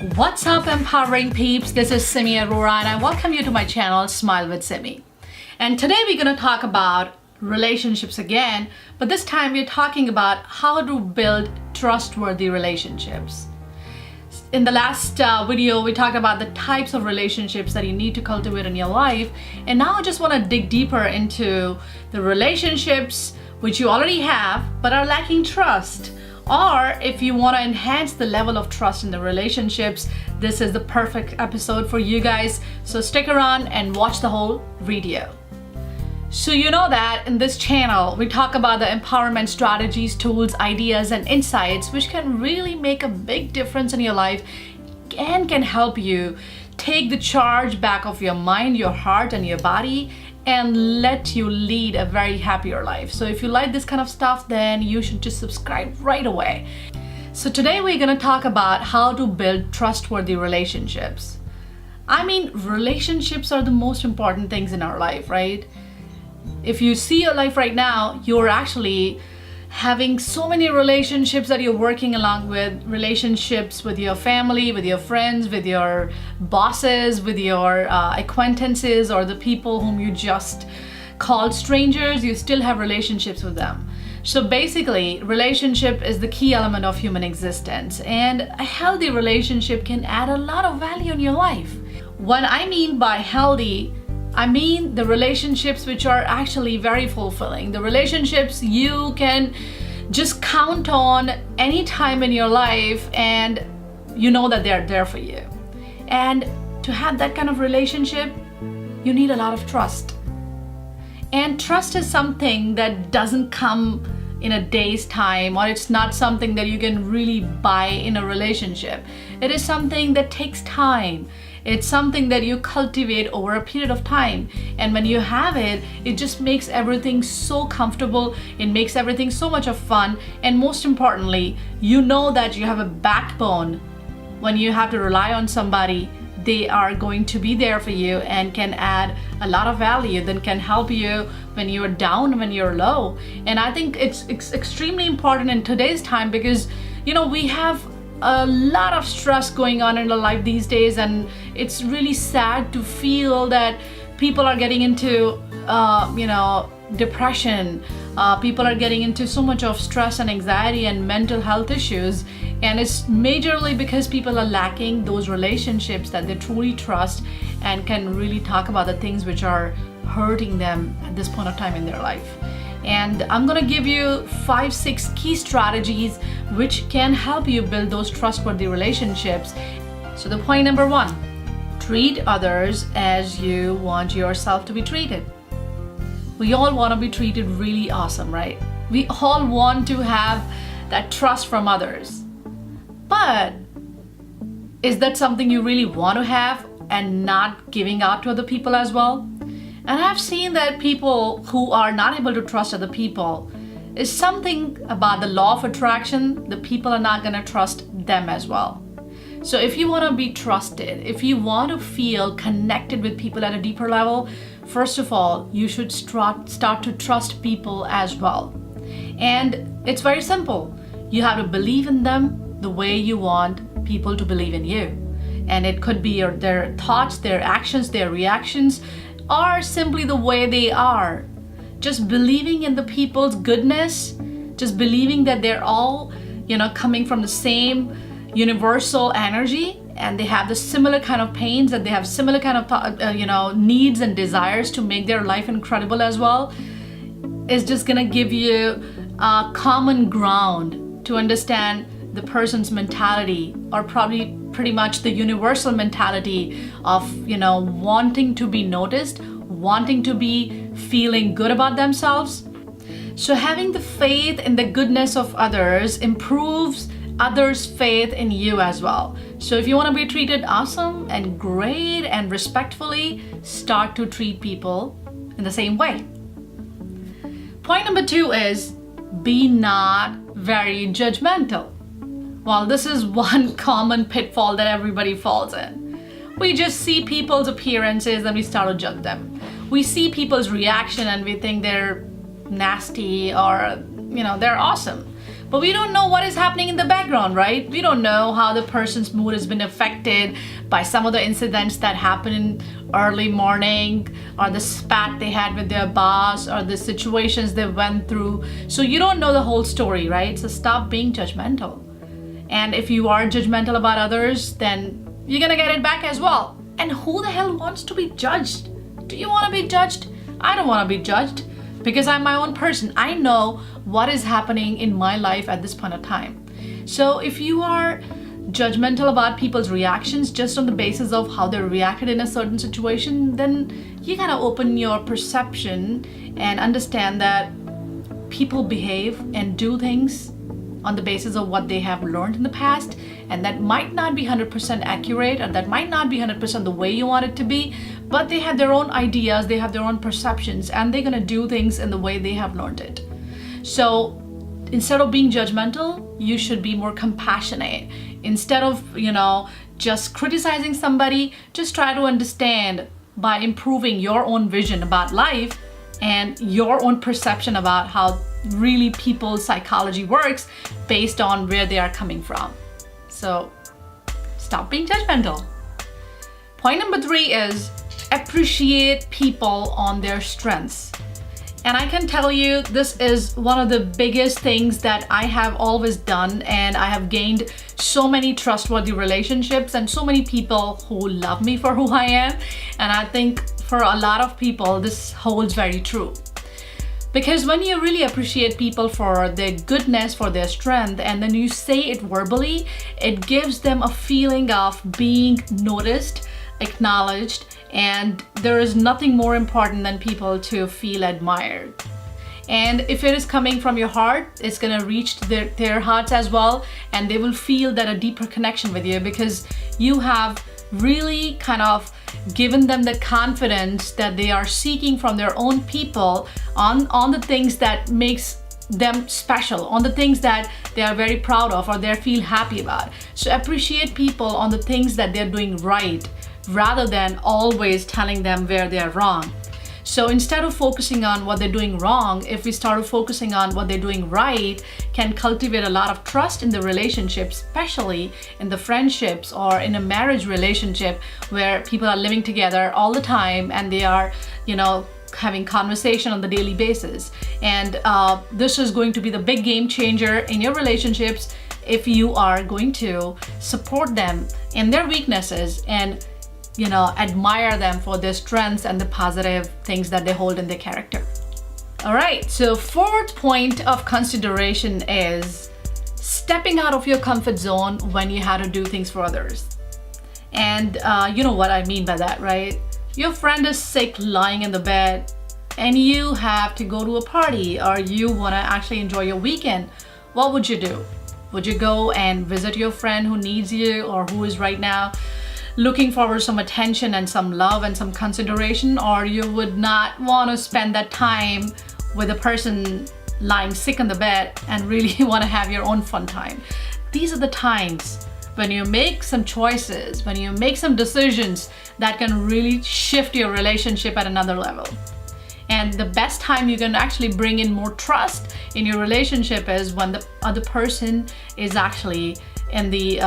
What's up, empowering peeps? This is Simi Arora and I welcome you to my channel, Smile with Simi. And today we're going to talk about relationships again, but this time we're talking about how to build trustworthy relationships. In the last video, we talked about the types of relationships that you need to cultivate in your life. And now I just want to dig deeper into the relationships which you already have but are lacking trust. Or if you want to enhance the level of trust in the relationships, this is the perfect episode for you guys. So stick around and watch the whole video. So you know that in this channel, we talk about the empowerment strategies, tools, ideas, and insights which can really make a big difference in your life and can help you take the charge back of your mind, your heart, and your body and let you lead a very happier life. So if you like this kind of stuff, then you should just subscribe right away. So today we're going to talk about how to build trustworthy relationships. I mean, relationships are the most important things in our life, right? If you see your life right now, you're actually having so many relationships that you're working along with, relationships with your family, with your friends, with your bosses, with your acquaintances, or the people whom you just called strangers, you still have relationships with them. So basically, relationship is the key element of human existence, and a healthy relationship can add a lot of value in your life. What I mean by healthy, I mean the relationships which are actually very fulfilling, the relationships you can just count on any time in your life and you know that they're there for you. And to have that kind of relationship, you need a lot of trust. And trust is something that doesn't come in a day's time, or it's not something that you can really buy in a relationship. It is something that takes time. It's something that you cultivate over a period of time. And when you have it, it just makes everything so comfortable. It makes everything so much of fun. And most importantly, you know that you have a backbone. When you have to rely on somebody, they are going to be there for you and can add a lot of value, that can help you when you're down, when you're low. And I think it's extremely important in today's time because, you know, we have a lot of stress going on in our life these days, and it's really sad to feel that people are getting into depression. People are getting into so much of stress and anxiety and mental health issues, and it's majorly because people are lacking those relationships that they truly trust and can really talk about the things which are hurting them at this point of time in their life. And I'm gonna give you 5-6 key strategies which can help you build those trustworthy relationships. So the point number 1, treat others as you want yourself to be treated. We all want to be treated really awesome, right? We all want to have that trust from others. But is that something you really want to have and not giving out to other people as well? And I've seen that people who are not able to trust other people, is something about the law of attraction, the people are not going to trust them as well. So if you want to be trusted, if you want to feel connected with people at a deeper level, first of all, you should start to trust people as well. And it's very simple. You have to believe in them the way you want people to believe in you. And it could be their thoughts, their actions, their reactions, or simply the way they are. Just believing in the people's goodness, just believing that they're all, coming from the same universal energy, and they have the similar kind of pains, and they have similar kind of needs and desires to make their life incredible as well, is just gonna give you a common ground to understand the person's mentality, or probably pretty much the universal mentality of wanting to be noticed, wanting to be feeling good about themselves. So having the faith in the goodness of others improves others' faith in you as well. So if you want to be treated awesome and great and respectfully, start to treat people in the same way. Point number 2 is be not very judgmental. Well, this is one common pitfall that everybody falls in. We just see people's appearances and we start to judge them. We see people's reaction and we think they're nasty or, they're awesome. but we don't know what is happening in the background, right? We don't know how the person's mood has been affected by some of the incidents that happened early morning, or the spat they had with their boss, or the situations they went through. So you don't know the whole story, right? So stop being judgmental. And if you are judgmental about others, then you're gonna get it back as well. And who the hell wants to be judged? Do you want to be judged? I don't want to be judged, because I'm my own person. I know what is happening in my life at this point of time. So if you are judgmental about people's reactions just on the basis of how they reacted in a certain situation, then you gotta open your perception and understand that people behave and do things on the basis of what they have learned in the past, and that might not be 100% accurate, or that might not be 100% the way you want it to be, but they have their own ideas, they have their own perceptions, and they're gonna do things in the way they have learned it. So instead of being judgmental, you should be more compassionate. Instead of, just criticizing somebody, just try to understand by improving your own vision about life and your own perception about how really people's psychology works based on where they are coming from. So stop being judgmental. Point number 3 is appreciate people on their strengths. And I can tell you, this is one of the biggest things that I have always done, and I have gained so many trustworthy relationships and so many people who love me for who I am. And I think for a lot of people, this holds very true. Because when you really appreciate people for their goodness, for their strength, and then you say it verbally, it gives them a feeling of being noticed, acknowledged, and there is nothing more important than people to feel admired. And if it is coming from your heart, it's gonna reach their hearts as well, and they will feel that a deeper connection with you, because you have really kind of given them the confidence that they are seeking from their own people on the things that makes them special, on the things that they are very proud of or they feel happy about. So appreciate people on the things that they're doing right, rather than always telling them where they're wrong. So instead of focusing on what they're doing wrong, if we start focusing on what they're doing right, can cultivate a lot of trust in the relationship, especially in the friendships or in a marriage relationship where people are living together all the time and they are, having conversation on the daily basis. And this is going to be the big game changer in your relationships if you are going to support them in their weaknesses and admire them for their strengths and the positive things that they hold in their character. All right, so 4th point of consideration is stepping out of your comfort zone when you have to do things for others. And you know what I mean by that, right? Your friend is sick, lying in the bed, and you have to go to a party, or you want to actually enjoy your weekend. What would you do? Would you go and visit your friend who needs you, or who is right now looking forward to some attention and some love and some consideration, or you would not want to spend that time with a person lying sick in the bed and really want to have your own fun time? These are the times when you make some choices, when you make some decisions that can really shift your relationship at another level. And the best time you can actually bring in more trust in your relationship is when the other person is actually in the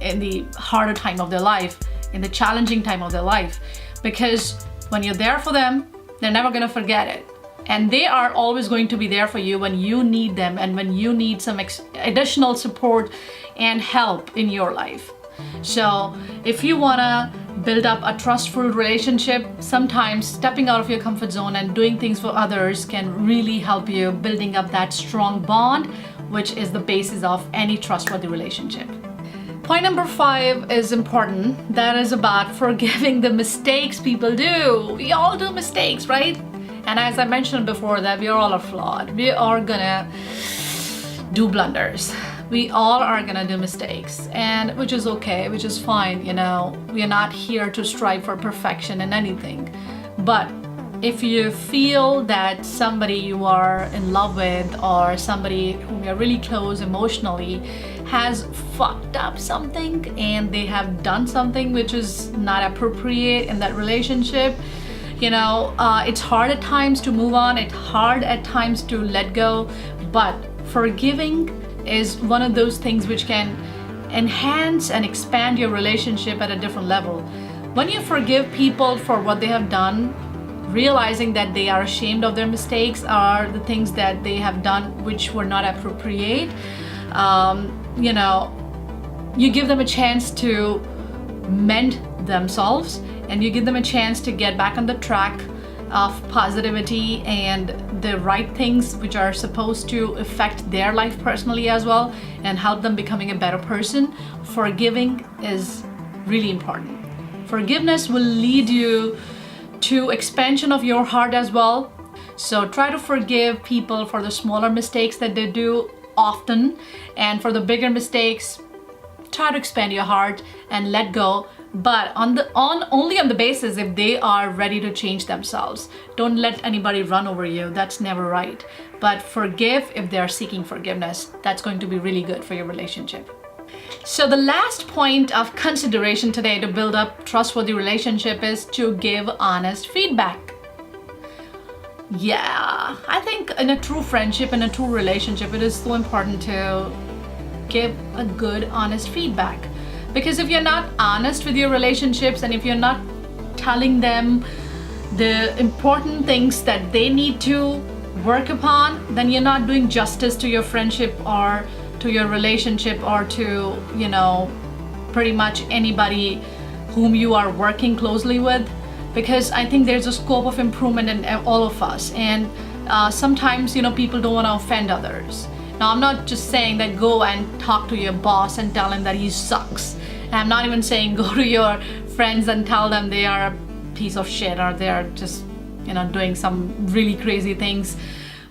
in the harder time of their life, in the challenging time of their life. Because when you're there for them, they're never gonna forget it. And they are always going to be there for you when you need them and when you need some additional support and help in your life. So if you wanna build up a trustful relationship, sometimes stepping out of your comfort zone and doing things for others can really help you building up that strong bond, which is the basis of any trustworthy relationship. Point number 5 is important. That is about forgiving the mistakes people do. We all do mistakes, right? And as I mentioned before, that we all are flawed. We are gonna do blunders. We all are gonna do mistakes, and which is okay, which is fine. We are not here to strive for perfection in anything. But if you feel that somebody you are in love with, or somebody whom you're really close emotionally, has fucked up something and they have done something which is not appropriate in that relationship, it's hard at times to move on, it's hard at times to let go, but forgiving is one of those things which can enhance and expand your relationship at a different level. When you forgive people for what they have done, realizing that they are ashamed of their mistakes or the things that they have done which were not appropriate, you give them a chance to mend themselves, and you give them a chance to get back on the track of positivity and the right things which are supposed to affect their life personally as well and help them becoming a better person. Forgiving is really important. Forgiveness will lead you to expansion of your heart as well. So try to forgive people for the smaller mistakes that they do often, and for the bigger mistakes, try to expand your heart and let go, but only on the basis if they are ready to change themselves. Don't let anybody run over you. That's never right. But forgive if they are seeking forgiveness. That's going to be really good for your relationship. So the last point of consideration today to build up trustworthy relationship is to give honest feedback. Yeah, I think in a true friendship, in a true relationship, it is so important to give a good, honest feedback. Because if you're not honest with your relationships, and if you're not telling them the important things that they need to work upon, then you're not doing justice to your friendship or to your relationship or to, pretty much anybody whom you are working closely with. Because I think there's a scope of improvement in all of us, and sometimes people don't want to offend others. Now, I'm not just saying that go and talk to your boss and tell him that he sucks. And I'm not even saying go to your friends and tell them they are a piece of shit or they're just doing some really crazy things.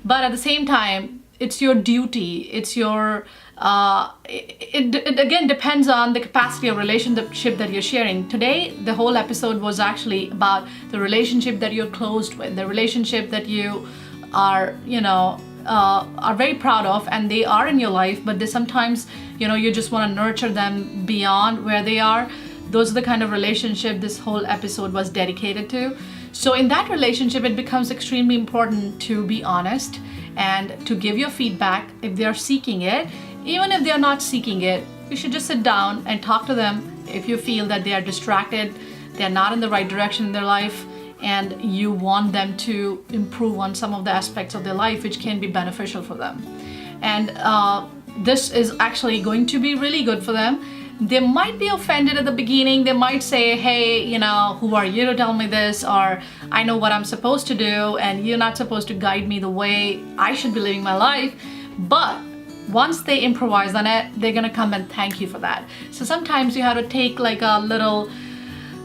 But at the same time, it's your duty, it's your it again depends on the capacity of relationship that you're sharing. Today, the whole episode was actually about the relationship that you're closed with, the relationship that you are very proud of, and they are in your life, but they sometimes you just want to nurture them beyond where they are. Those are the kind of relationship this whole episode was dedicated to. So in that relationship, it becomes extremely important to be honest and to give your feedback if they are seeking it. Even if they are not seeking it, you should just sit down and talk to them if you feel that they are distracted, they're not in the right direction in their life, and you want them to improve on some of the aspects of their life which can be beneficial for them. And this is actually going to be really good for them. They might be offended at the beginning. They might say, hey, who are you to tell me this? Or I know what I'm supposed to do, and you're not supposed to guide me the way I should be living my life. But once they improvise on it, they're gonna come and thank you for that. So sometimes you have to take like a little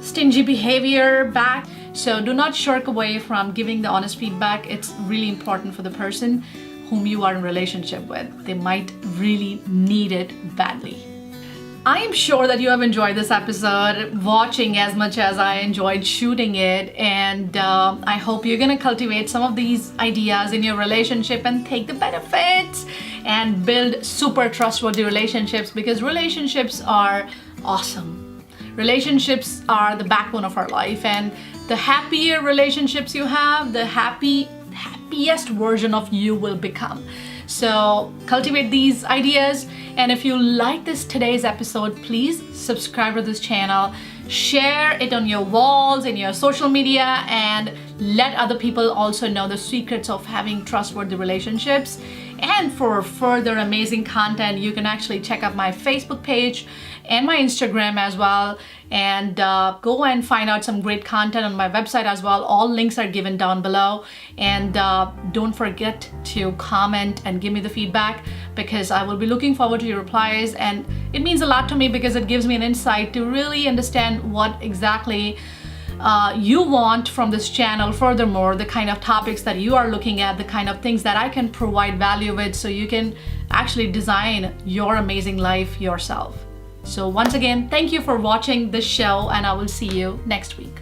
stingy behavior back. So do not shirk away from giving the honest feedback. It's really important for the person whom you are in relationship with. They might really need it badly. I am sure that you have enjoyed this episode, watching as much as I enjoyed shooting it, and I hope you're gonna cultivate some of these ideas in your relationship and take the benefits and build super trustworthy relationships, because relationships are awesome. Relationships are the backbone of our life, and the happier relationships you have, the happiest version of you will become. So cultivate these ideas, and if you like today's episode, please subscribe to this channel, share it on your walls, in your social media, and let other people also know the secrets of having trustworthy relationships. And for further amazing content, you can actually check out my Facebook page and my Instagram as well, and go and find out some great content on my website as well. All links are given down below, and don't forget to comment and give me the feedback, because I will be looking forward to your replies, and it means a lot to me because it gives me an insight to really understand what exactly you want from this channel. Furthermore, the kind of topics that you are looking at, the kind of things that I can provide value with, so you can actually design your amazing life yourself. So once again, thank you for watching this show, and I will see you next week.